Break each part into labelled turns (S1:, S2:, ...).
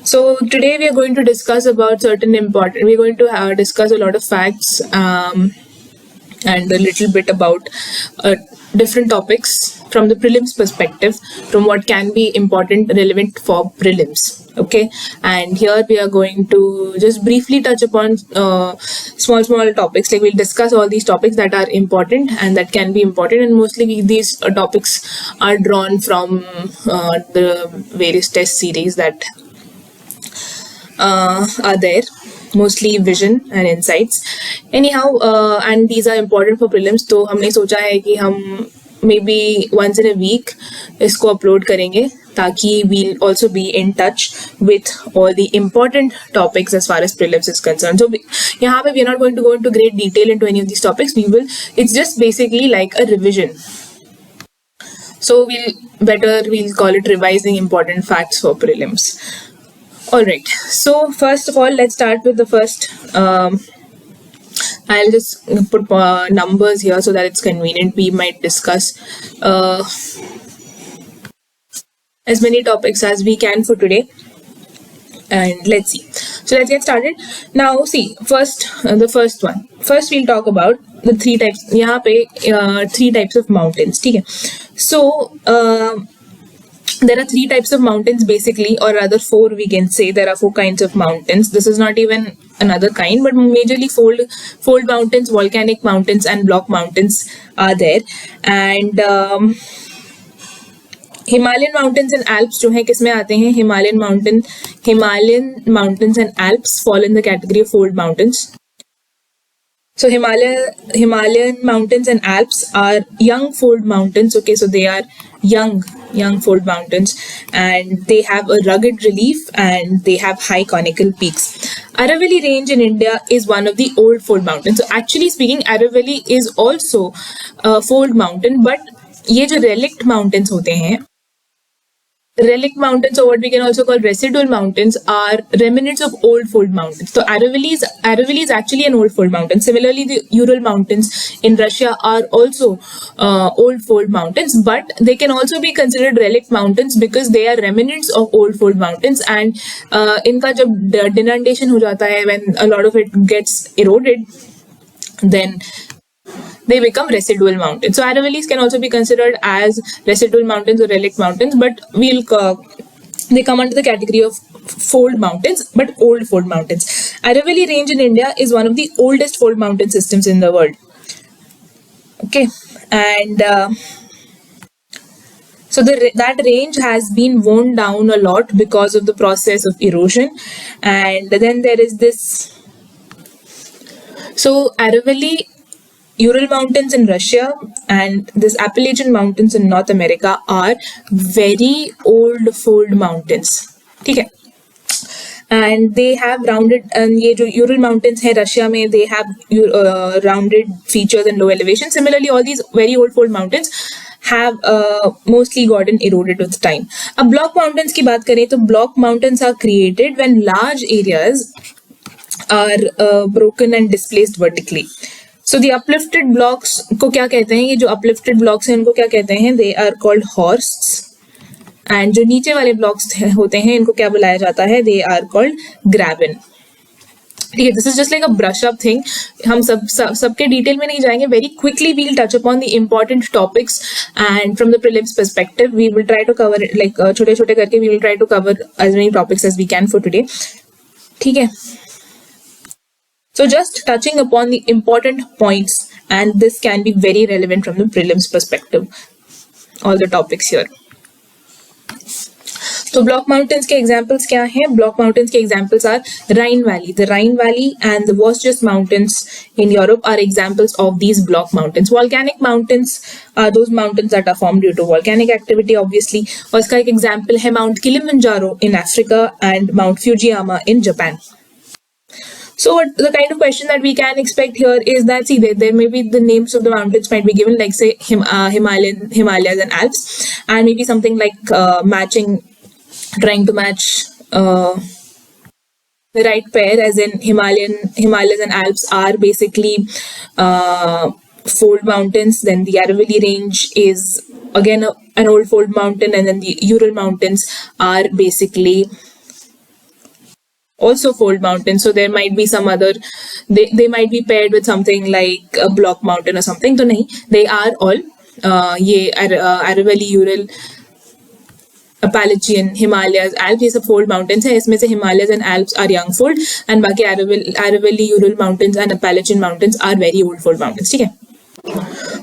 S1: So today we are going to discuss about we're going to discuss a lot of facts and a little bit about different topics from the prelims perspective, from what can be important, relevant for prelims. Okay, and here we are going to just briefly touch upon small topics. Like we'll discuss all these topics that are important and that can be important, and mostly these topics are drawn from the various test series that are there, mostly vision and insights. Anyhow, and these are important for prelims, तो हमने सोचा है कि हम maybe once in a week इसको upload करेंगे ताकि we'll also be in touch with all the important topics as far as prelims is concerned. So यहाँ पे we are not going to go into great detail into any of these topics. It's just basically like a revision. So we'll call it revising important facts for prelims. Alright, so first of all, let's start with the first. I'll just put numbers here so that it's convenient. We might discuss as many topics as we can for today. And let's see. So let's get started. Now see, the first one. First we'll talk about the three types. यहाँ पे three types of mountains. ठीक है. So there are three types of mountains basically, or rather four, we can say. There are four kinds of mountains. This is not even another kind, but majorly fold mountains, volcanic mountains and block mountains are there. And Himalayan mountains and Alps जो हैं किसमें आते हैं? Himalayan mountains and Alps fall in the category of fold mountains. So Himalayan mountains and Alps are young fold mountains. Okay, so they are young fold mountains, and they have a rugged relief and they have high conical peaks. Aravalli range in India is one of the old fold mountains. So actually speaking, Aravalli is also a fold mountain, but ये जो relict mountains होते हैं, relict mountains, or what we can also call residual mountains, are remnants of old fold mountains. So Aravalli is actually an old fold mountain. Similarly, the Ural mountains in Russia are also old fold mountains, but they can also be considered relict mountains because they are remnants of old fold mountains. And इनका जब denudation हो जाता है, when a lot of it gets eroded, then they become residual mountains. So Aravallis can also be considered as residual mountains or relict mountains, but they come under the category of fold mountains, but old fold mountains. Aravalli range in India is one of the oldest fold mountain systems in the world. Okay, and so that range has been worn down a lot because of the process of erosion. And then there is this. So Aravalli, Ural mountains in Russia and this Appalachian mountains in North America are very old fold mountains. ठीक है? And they have rounded, and ये जो Ural mountains है Russia में, they have rounded features and low elevation. Similarly, all these very old fold mountains have mostly gotten eroded with time. अब block mountains की बात करें तो block mountains are created when large areas are broken and displaced vertically. So the uplifted blocks को क्या कहते हैं? ये जो uplifted blocks हैं इनको क्या कहते हैं? They are called horsts. And जो नीचे वाले blocks होते हैं इनको क्या बुलाया जाता है? They are called graben. ठीक है, this is just like a brush up thing. हम सबके detail में नहीं जाएंगे. Very quickly we'll touch upon the important topics, and from the prelims perspective we will try to cover it, like छोटे करके we will try to cover as many topics as we can for today. ठीक है. So just touching upon the important points, and this can be very relevant from the prelims perspective, all the topics here. So block mountains के examples क्या हैं? Block mountains के examples are Rhine Valley. The Rhine Valley and the Vosges Mountains in Europe are examples of these block mountains. Volcanic mountains are those mountains that are formed due to volcanic activity, obviously. और इसका एक example है Mount Kilimanjaro in Africa and Mount Fujiyama in Japan. So the kind of question that we can expect here is that, see, there may be the names of the mountains might be given, like say Himalayas and Alps, and maybe something like trying to match the right pair, as in Himalayas and Alps are basically fold mountains. Then the Aravalli range is again an old fold mountain, and then the Ural mountains are basically also fold mountains. So there might be some other, they might be paired with something like a block mountain or something. So nahi, they are all ये Aravalli, Ural, Appalachian, Himalayas, Alps, ये सब fold mountains है. इसमें से Himalayas and Alps are young fold, and बाकी Aravalli, Ural mountains and Appalachian mountains are very old fold mountains. ठीक है.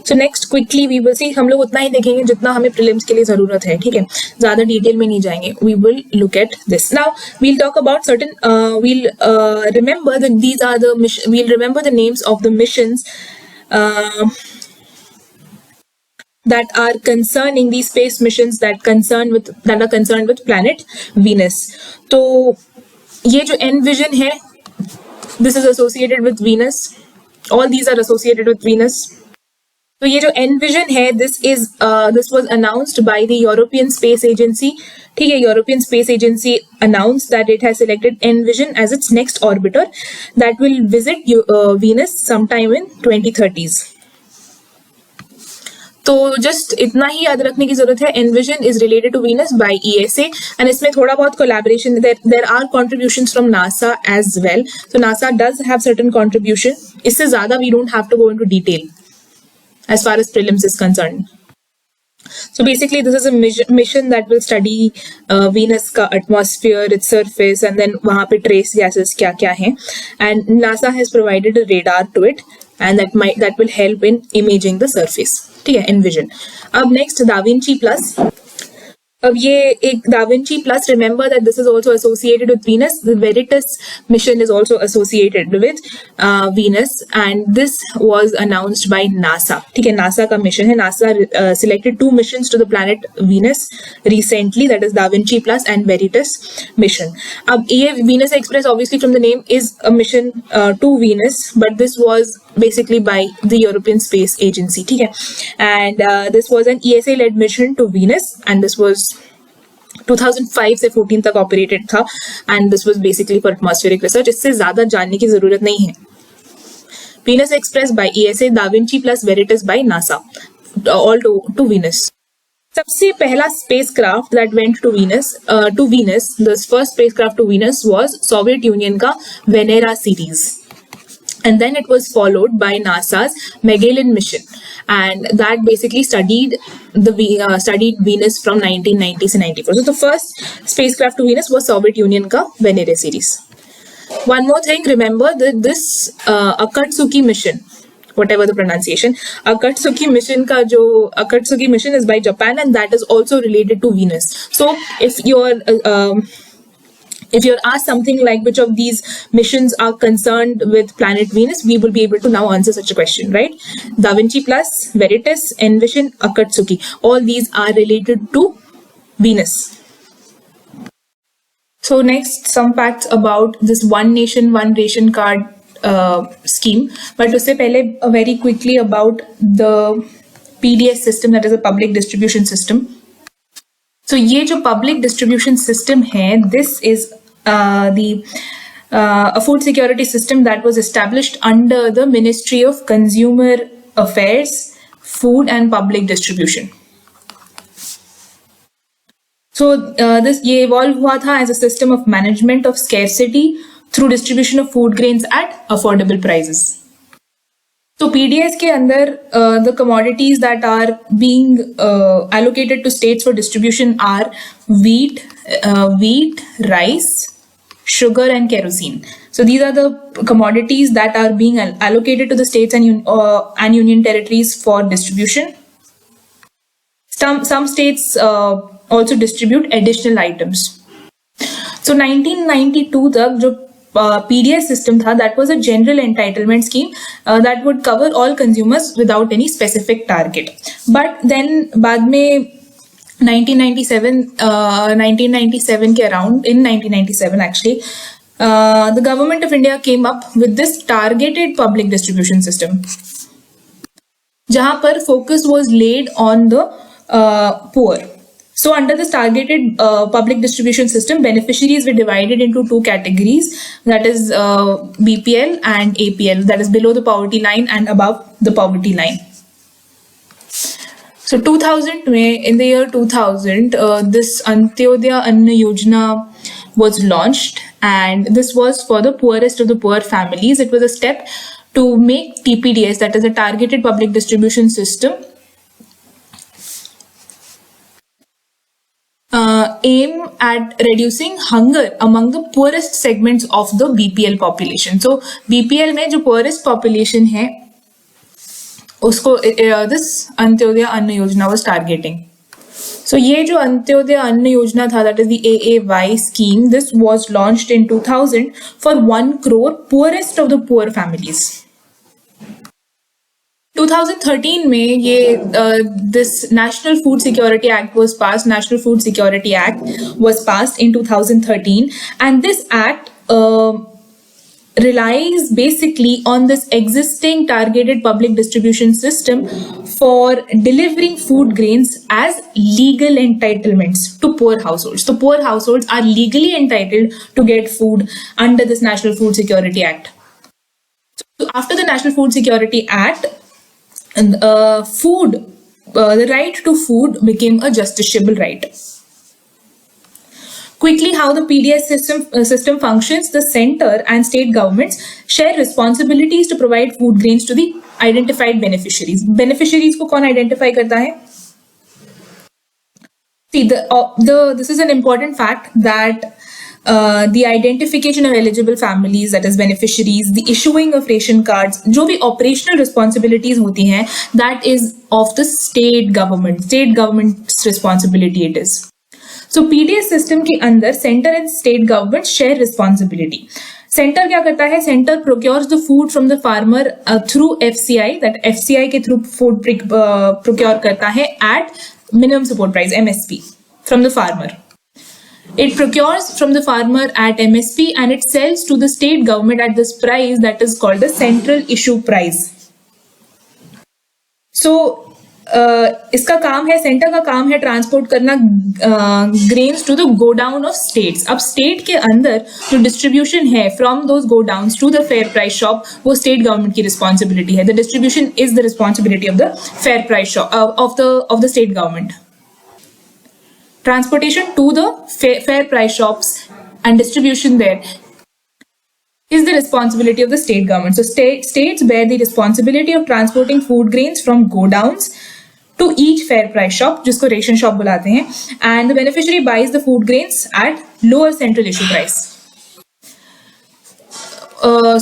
S1: So next quickly we will see, हम लोग उतना ही देखेंगे जितना हमें prelims के लिए जरूरत है. ठीक है, ज्यादा डिटेल में नहीं जाएंगे. We will look at this. Now we'll talk about certain we'll remember that these are the we'll remember the names of the missions that are concerning these space missions that are concerned with planet Venus. तो ये जो Envision है, this is associated with Venus. All these are associated with Venus. तो ये जो Envision है, this was announced by the European Space Agency. ठीक है, European Space Agency announced that it has selected Envision as its next orbiter that will visit Venus sometime in 2030s. तो just इतना ही याद रखने की जरूरत है. Envision is related to Venus by ESA, and इसमें थोड़ा बहुत collaboration, there are contributions from NASA as well. So NASA does have certain contribution. इससे ज्यादा we don't have to go into detail as far as prelims is concerned. So basically this is a mission that will study Venus का atmosphere, its surface, and then वहाँ पे trace gases क्या क्या हैं, and NASA has provided a radar to it, and that will help in imaging the surface. ठीक है, Envision. अब next Da Vinci Plus. अब ये एक Da Vinci Plus, remember that this is also associated with Venus. The Veritas mission is also associated with Venus, and this was announced by NASA. ठीक है, NASA का mission है. NASA selected 2 missions to the planet Venus recently, that is Da Vinci Plus and Veritas mission. अब ये Venus Express, obviously from the name, is a mission to Venus, but this was basically by the European Space Agency. ठीक है, and this was an ESA led mission to Venus, and this was 2005 से 14 तक operated था, and this was basically for atmospheric research. इससे ज्यादा जानने की जरूरत नहीं है. Venus Express by ESA, Da Vinci Plus, Veritas by NASA, all to Venus. सबसे पहला spacecraft that went to Venus, the first spacecraft to Venus was Soviet Union का Venera series. And then it was followed by NASA's Magellan mission, and that basically studied Venus from 1990 to 94. So the first spacecraft to Venus was Soviet Union ka Venera series. One more thing, remember that this Akatsuki mission, whatever the pronunciation, Akatsuki mission is by Japan, and that is also related to Venus. So if you're asked something like which of these missions are concerned with planet Venus, we will be able to now answer such a question, right? Da Vinci Plus, Veritas, Envision, Akatsuki, all these are related to Venus. So next, some facts about this One Nation, One Ration card scheme. But उससे पहले very quickly about the PDS system, that is a public distribution system. So ये जो public distribution system है, this is a food security system that was established under the Ministry of Consumer Affairs, Food and Public Distribution. So ये evolve हुआ था as a system of management of scarcity through distribution of food grains at affordable prices. So PDS के अंदर the commodities that are being allocated to states for distribution are wheat, rice, sugar and kerosene. So these are the commodities that are being allocated to the states and union territories for distribution. Some states also distribute additional items. So 1992 तक जो PDS system था, that was a general entitlement scheme that would cover all consumers without any specific target. But then बाद में 1997 के around, in 1997 actually, the government of India came up with this targeted public distribution system, जहाँ पर focus was laid on the poor. So under this targeted public distribution system, beneficiaries were divided into 2 categories, that is BPL and APL, that is below the poverty line and above the poverty line. So in the year 2000, this Antyodaya Anna Yojana was launched, and this was for the poorest of the poor families. It was a step to make TPDS, that is a targeted public distribution system, aim at reducing hunger among the poorest segments of the BPL population. So BPL में जो poorest population है उसको this Antyodaya अन्न योजना was targeting. So ये जो अंत्योदय अन्न योजना था, that is the AAY scheme, this was launched in 2000 for 1 crore poorest of the poor families. 2013 में ये this National Food Security Act was passed. National Food Security Act was passed in 2013, and this act relies basically on this existing targeted public distribution system for delivering food grains as legal entitlements to poor households. So poor households are legally entitled to get food under this National Food Security Act. So after the National Food Security Act, the right to food became a justiciable right. Quickly, how the PDS system functions: the center and state governments share responsibilities to provide food grains to the identified beneficiaries. Beneficiaries को कौन identify करता है? See, this is an important fact that the identification of eligible families, that is beneficiaries, the issuing of ration cards, जो भी operational responsibilities होती हैं, that is of the state government's responsibility it is. So PDS system के अंदर center and state government share responsibility. Center क्या करता है? Center procures the food from the farmer through FCI, that FCI के through food procure करता है at minimum support price, MSP, from the farmer. It procures from the farmer at MSP and it sells to the state government at this price that is called the central issue price. So इसका काम है, centre का काम है transport करना grains to the godown of states. अब state के अंदर जो डिस्ट्रीब्यूशन है from those godowns to the fair price shop, वो स्टेट गवर्नमेंट की रिस्पॉन्सिबिलिटी है. The distribution is the responsibility of the fair price shop of the state government. Transportation to the fair price shops and distribution there is the responsibility of the state government. So states bear the responsibility of transporting food grains from godowns to each fair price shop, जिसको ration shop बुलाते हैं, and the beneficiary buys the food grains at lower central issue price.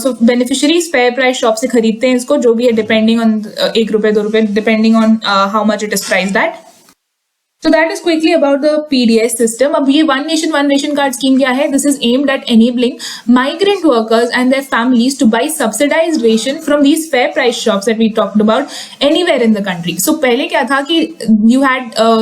S1: So beneficiaries fair price shop से खरीदते हैं इसको, जो भी है depending on ₹1 ₹2 depending on how much it is priced at. So that is quickly about the PDS system. अब ये one nation one ration card scheme क्या है? This is aimed at enabling migrant workers and their families to buy subsidized ration from these fair price shops that we talked about anywhere in the country. So पहले क्या था कि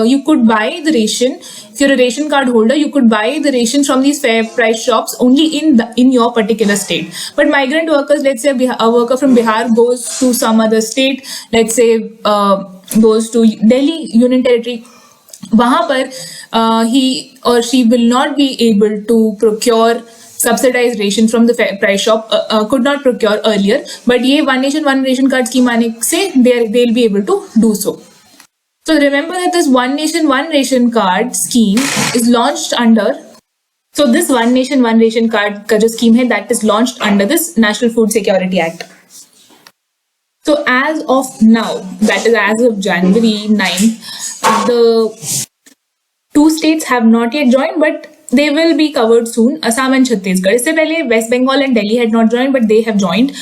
S1: you could buy the ration. If you're a ration card holder, you could buy the ration from these fair price shops only in your particular state. But migrant workers, let's say a worker from Bihar goes to some other state, let's say goes to Delhi Union Territory. वहां पर he or she will not be able to procure subsidized ration from the fair price shop, could not procure earlier, but ये one nation one ration card scheme आने से they'll be able to do so. So remember that this one nation one ration card scheme is launched under, so this one nation one ration card का जो scheme है, that is launched under this National Food Security Act. So as of now, that is as of January 9th, the 2 states have not yet joined, but they will be covered soon. Assam and Chhattisgarh. इससे पहले West Bengal and Delhi had not joined, but they have joined.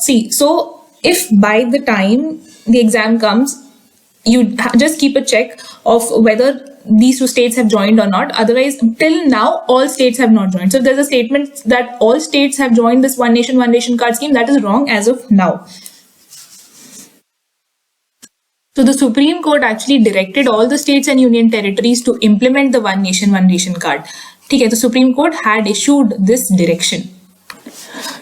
S1: See, so if by the time the exam comes, you just keep a check of whether these 2 states have joined or not. Otherwise, till now, all states have not joined. So if there's a statement that all states have joined this one nation one ration card scheme, that is wrong as of now. So the Supreme Court actually directed all the states and union territories to implement the one nation one ration card. ठीक है, तो Supreme Court had issued this direction.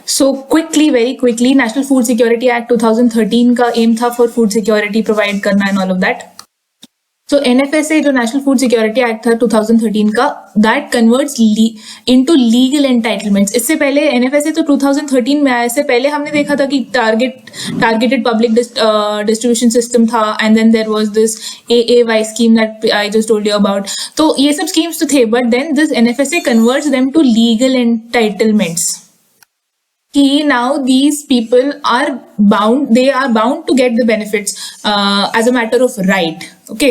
S1: So quickly, very quickly, National Food Security Act 2013 का aim था for food security provide करना and all of that. So NFSA जो national Food Security act था 2013 का, that converts into legal entitlements. इससे पहले NFSA तो 2013 में आया. इससे पहले हमने देखा था कि टारगेटेड पब्लिक डिस्ट्रीब्यूशन सिस्टम था, and then there was this AAY scheme that I just told you about. तो ये सब स्कीम्स तो थे, but then this NFSA converts them to legal entitlements. Now these people are bound, they are bound to get the benefits as a matter of right. Okay,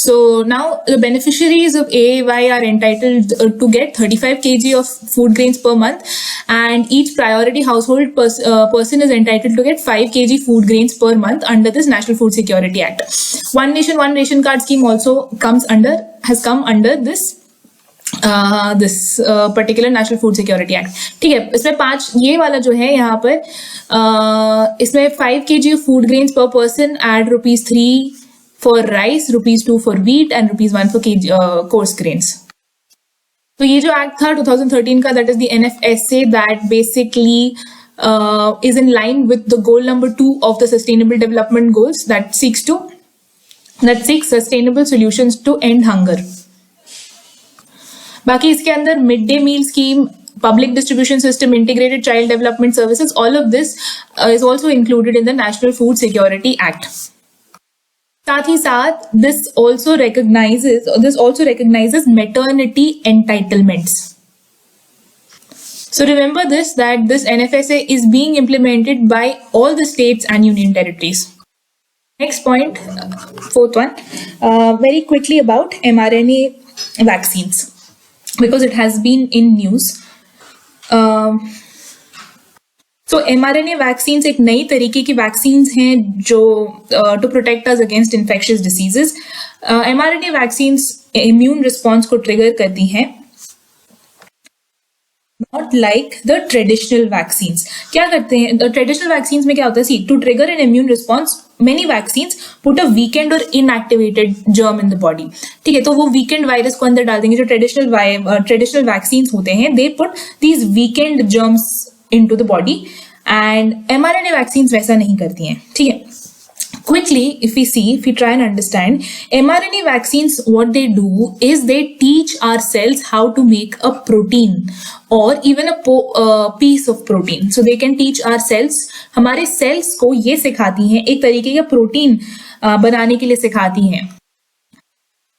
S1: so now the beneficiaries of AAY are entitled to get 35 kg of food grains per month, and each priority household person is entitled to get 5 kg food grains per month under this National Food Security Act. One Nation One Ration Card scheme also has come under this particular national Food Security act. ठीक है, इसमें 5 ये वाला जो है यहाँ पर इसमें 5 kg ऑफ फूड ग्रेन्स पर person at ₹3 for rice, ₹2 for wheat and ₹1 for course grains. तो ये जो एक्ट था 2013 का, that is the NFSA, that basically is in line with the goal number 2 of the Sustainable Development Goals that seeks sustainable solutions to end hunger. बाकी इसके अंदर mid day meal scheme, public distribution system, Integrated Child Development Services, all of this is also included in the National Food Security Act. साथ ही साथ this also recognises maternity entitlements. So remember that this NFSA is being implemented by all the states and union territories. Next point, fourth one, very quickly about mRNA vaccines, because it has been in news. So mRNA vaccines एक नई तरीके की vaccines हैं जो to protect us against infectious diseases. mRNA vaccines immune response को trigger करती हैं, not like the traditional vaccines. क्या करते हैं the traditional vaccines में? क्या होता है, see, to trigger an immune response many vaccines put a weakened or inactivated germ in the body. ठीक है, तो वो weakened virus को अंदर डाल देंगे. जो traditional vaccines होते हैं, they put these weakened germs into the body, and mRNA vaccines वैसा नहीं करती हैं. ठीक है, quickly, if we try and understand, mRNA vaccines, what they do is they teach our cells how to make a protein or even a piece of protein. So they can teach our cells, हमारे cells को ये सिखाती हैं, एक तरीके का protein बनाने के लिए सिखाती हैं.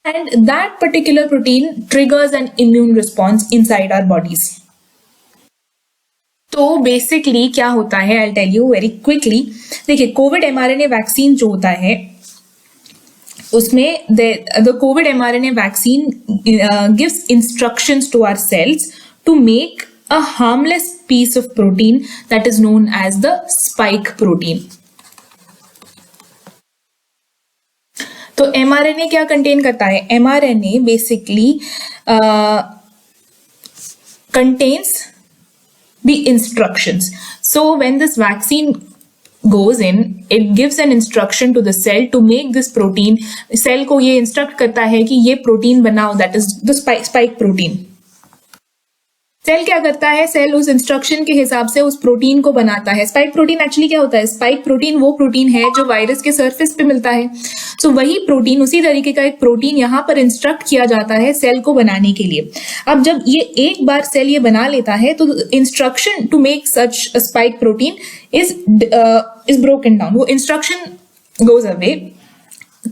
S1: And that particular protein triggers an immune response inside our bodies. तो बेसिकली क्या होता है, I tell you very quickly. देखिए, कोविड mRNA वैक्सीन जो होता है उसमें the Covid mRNA vaccine gives instructions to our cells to make a harmless piece of protein that is known as the spike protein. तो mRNA क्या contain करता है? mRNA basically contains the instructions. So when this vaccine goes in, it gives an instruction to the cell to make this protein. Cell को ये instruct करता है कि ये protein बनाओ, that is the spike protein. Cell क्या करता है? सेल उस इंस्ट्रक्शन के हिसाब से उस प्रोटीन को बनाता है. स्पाइक प्रोटीन एक्चुअली क्या होता है? स्पाइक प्रोटीन वो प्रोटीन है जो वायरस के सरफेस पे मिलता है. सो वही प्रोटीन, उसी तरीके का एक प्रोटीन यहाँ पर इंस्ट्रक्ट किया जाता है सेल को बनाने के लिए. अब जब ये एक बार सेल ये बना लेता है तो instruction to make such spike protein is broken down. वो इंस्ट्रक्शन गोज अवे.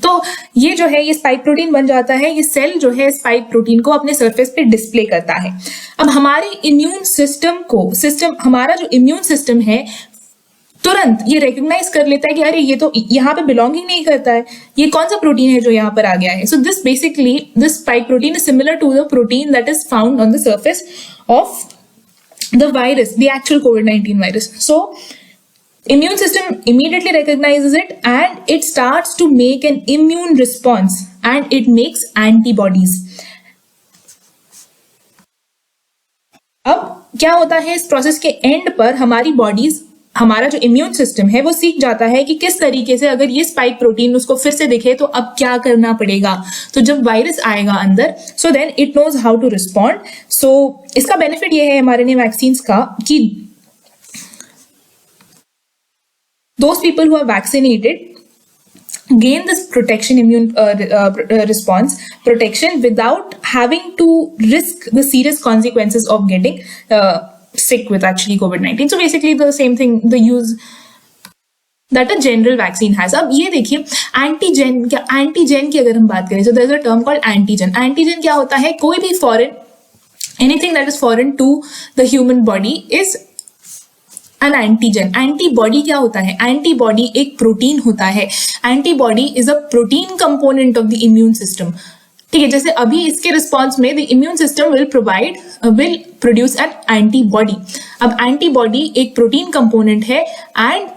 S1: तो ये जो है, ये स्पाइक प्रोटीन बन जाता है. ये सेल जो है स्पाइक प्रोटीन को अपने सरफेस पे डिस्प्ले करता है. अब हमारे इम्यून हमारा जो इम्यून सिस्टम है तुरंत ये रिकॉग्नाइज कर लेता है कि अरे ये तो यहाँ पे बिलोंगिंग नहीं करता है, ये कौन सा प्रोटीन है जो यहाँ पर आ गया है. So this basically this spike protein is similar to the protein that is found on the surface of the virus, the actual COVID-19 virus. So immune system immediately recognizes it and it starts to make an immune response and it makes antibodies. अब क्या होता है, इस process के and पर हमारी bodies, हमारा जो इम्यून सिस्टम है वो सीख जाता है कि किस तरीके से अगर ये स्पाइक प्रोटीन उसको फिर से दिखे तो अब क्या करना पड़ेगा. तो जब वायरस आएगा अंदर, so then it knows how to respond. So इसका बेनिफिट ये है mRNA वैक्सीन्स का कि those people who are vaccinated gain this protection response protection without having to risk the serious consequences of getting sick with actually COVID-19. So basically the same thing, the use that a general vaccine has. अब ये देखिए antigen की अगर हम बात करें, so there is a term called antigen. Antigen क्या होता है? कोई भी foreign, anything that is foreign to the human body is an antigen. Antibody क्या होता है? एंटीबॉडी एक प्रोटीन होता है. Antibody is a protein component of the immune system. ठीक है, जैसे अभी इसके रिस्पॉन्स में the immune system will produce an antibody. अब एंटीबॉडी एक प्रोटीन कंपोनेंट है एंड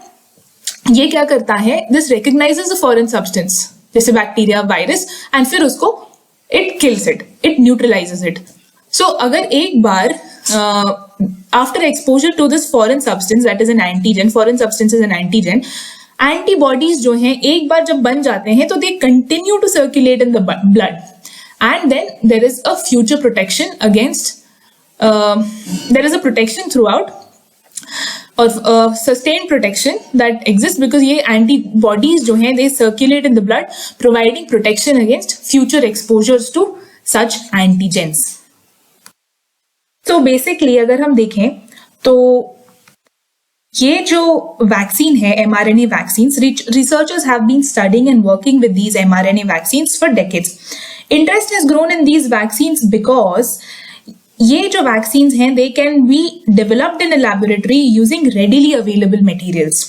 S1: ये क्या करता है? This recognises a foreign substance जैसे बैक्टीरिया, वायरस, एंड फिर उसको it kills it, it neutralises it. So अगर एक बार after exposure to this foreign substance that is an antigen, foreign substance is an antigen, antibodies जो हैं एक बार जब बन जाते हैं तो they continue to circulate in the blood and then there is a future protection against there is a protection throughout or sustained protection that exists because ये antibodies जो हैं they circulate in the blood providing protection against future exposures to such antigens. तो basically अगर हम देखें तो ये जो वैक्सीन है, mRNA vaccines, researchers have been studying and working with these mRNA vaccines for decades. Interest has grown in these vaccines because ये जो vaccines हैं they can be developed in a laboratory using readily available materials.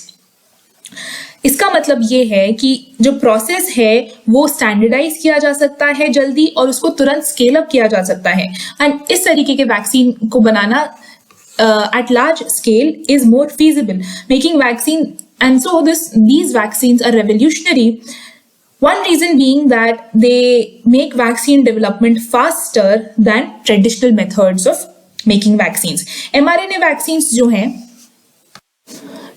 S1: इसका मतलब ये है कि जो process है वो स्टैंडर्डाइज किया जा सकता है जल्दी और उसको तुरंत स्केल अप किया जा सकता है एंड इस तरीके के वैक्सीन को बनाना at large scale is more feasible, making vaccine, and so these vaccines are revolutionary. One reason being that they make vaccine development faster than traditional methods of making vaccines. mRNA vaccines जो हैं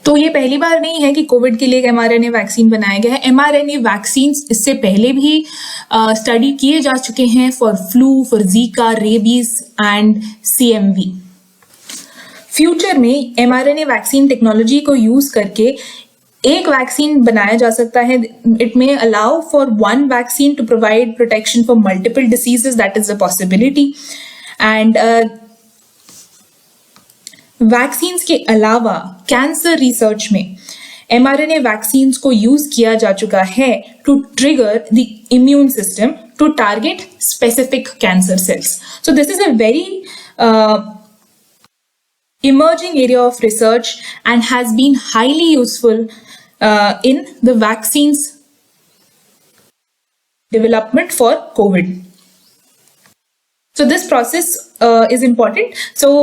S1: तो ये पहली बार नहीं है कि Covid के लिए एक mRNA वैक्सीन बनाया गया है. mRNA वैक्सीन्स इससे पहले भी स्टडी किए जा चुके हैं for flu, for Zika, rabies and CMV. Future में mRNA वैक्सीन टेक्नोलॉजी को यूज करके एक वैक्सीन बनाया जा सकता है. It may allow for one vaccine to provide protection for multiple diseases, that is a possibility. And vaccines के अलावा कैंसर रिसर्च में mRNA वैक्सीन्स को यूज किया जा चुका है to trigger the immune system to target specific cancer cells. So this is a very emerging area of research and has been highly useful in the vaccines development for COVID. So this process is important. So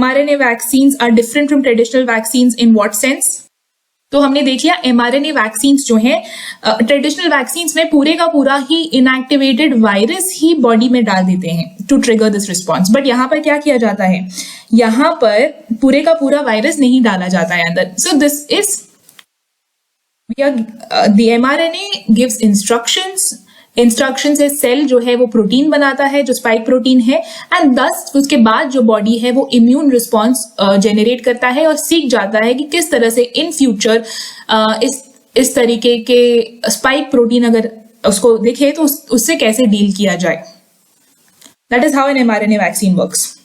S1: mRNA vaccines are different from traditional vaccines in what sense? तो हमने देख लिया mRNA vaccines जो हैं traditional vaccines में पूरे का पूरा ही इनएक्टिवेटेड वायरस ही बॉडी में डाल देते हैं to trigger this response. But यहाँ पर क्या किया जाता है? यहाँ पर पूरे का पूरा वायरस नहीं डाला जाता है अंदर. सो this is the mRNA gives instruction से सेल जो है वो प्रोटीन बनाता है जो स्पाइक प्रोटीन है एंड दस उसके बाद जो बॉडी है वो इम्यून रिस्पॉन्स जेनरेट करता है और सीख जाता है कि किस तरह से इन फ्यूचर इस तरीके के स्पाइक प्रोटीन अगर उसको देखे तो उससे कैसे डील किया जाए. That is how an mRNA vaccine works.